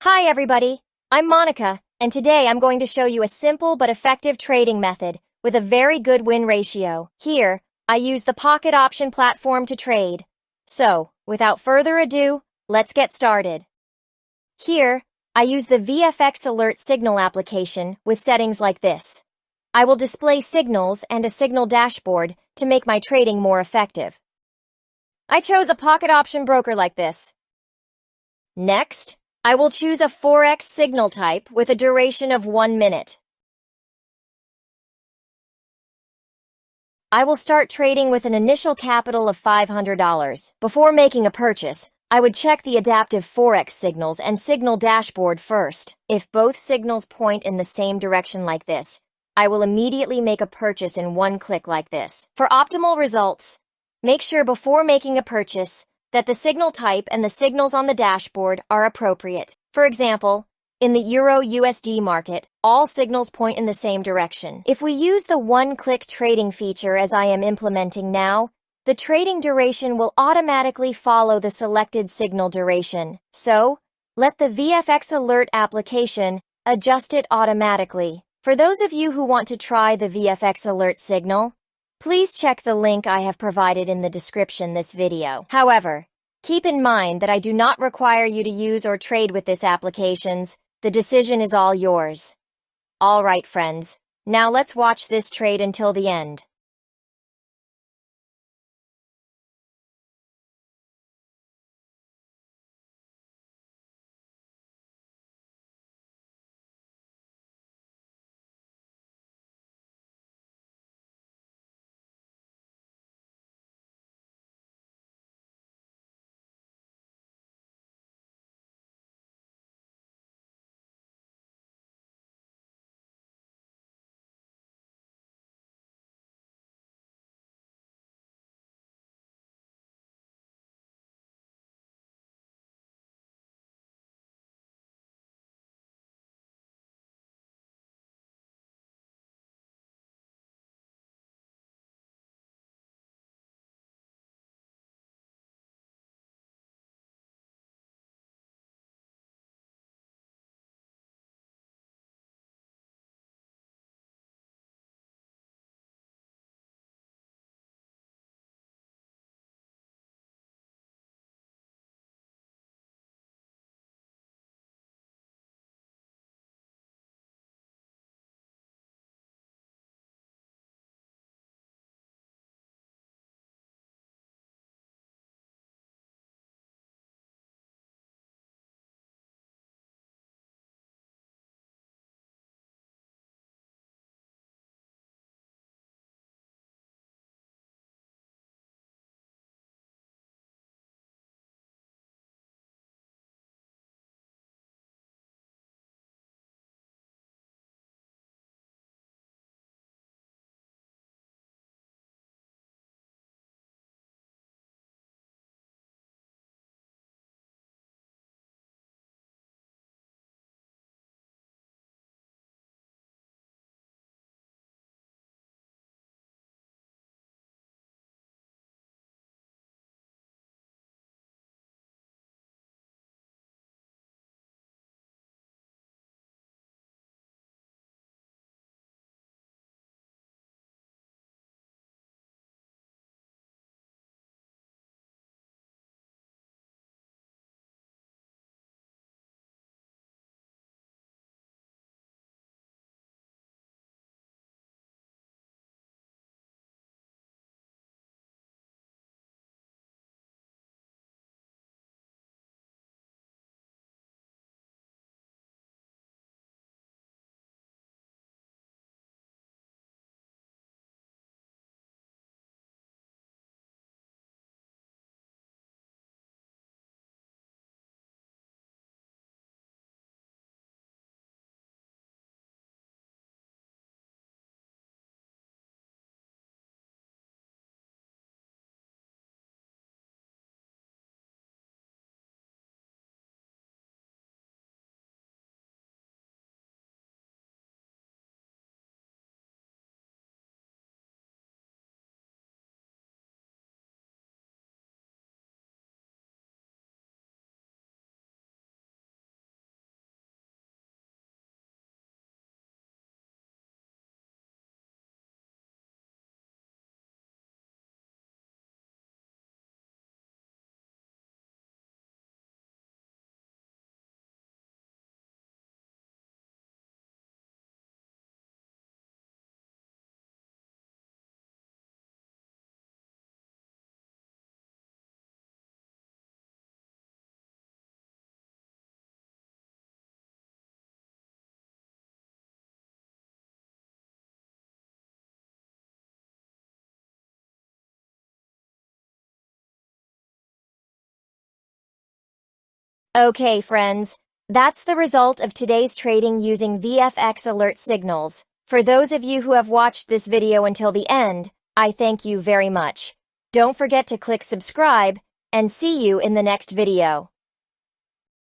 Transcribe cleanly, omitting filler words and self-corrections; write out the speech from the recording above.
Hi everybody, I'm Monica, and today I'm going to show you a simple but effective trading method with a very good win ratio. Here, I use the Pocket Option platform to trade. So, without further ado, let's get started. Here, I use the VFX Alert Signal application with settings like this. I will display signals and a signal dashboard to make my trading more effective. I chose a Pocket Option broker like this. Next, I will choose a Forex signal type with a duration of 1 minute. I will start trading with an initial capital of $500. Before making a purchase, I would check the adaptive Forex signals and signal dashboard first. If both signals point in the same direction like this, I will immediately make a purchase in one click like this. For optimal results, make sure before making a purchase that the signal type and the signals on the dashboard are appropriate. For example, in the Euro-USD market, all signals point in the same direction. If we use the one-click trading feature as I am implementing now, the trading duration will automatically follow the selected signal duration. So, let the VFX Alert application adjust it automatically. For those of you who want to try the VFX Alert signal, please check the link I have provided in the description this video. However, keep in mind that I do not require you to use or trade with this applications. The decision is all yours. All right, friends. Now let's watch this trade until the end. Okay, friends. That's the result of today's trading using VFX alert signals. For those of you who have watched this video until the end, I thank you very much. Don't forget to click subscribe, and see you in the next video.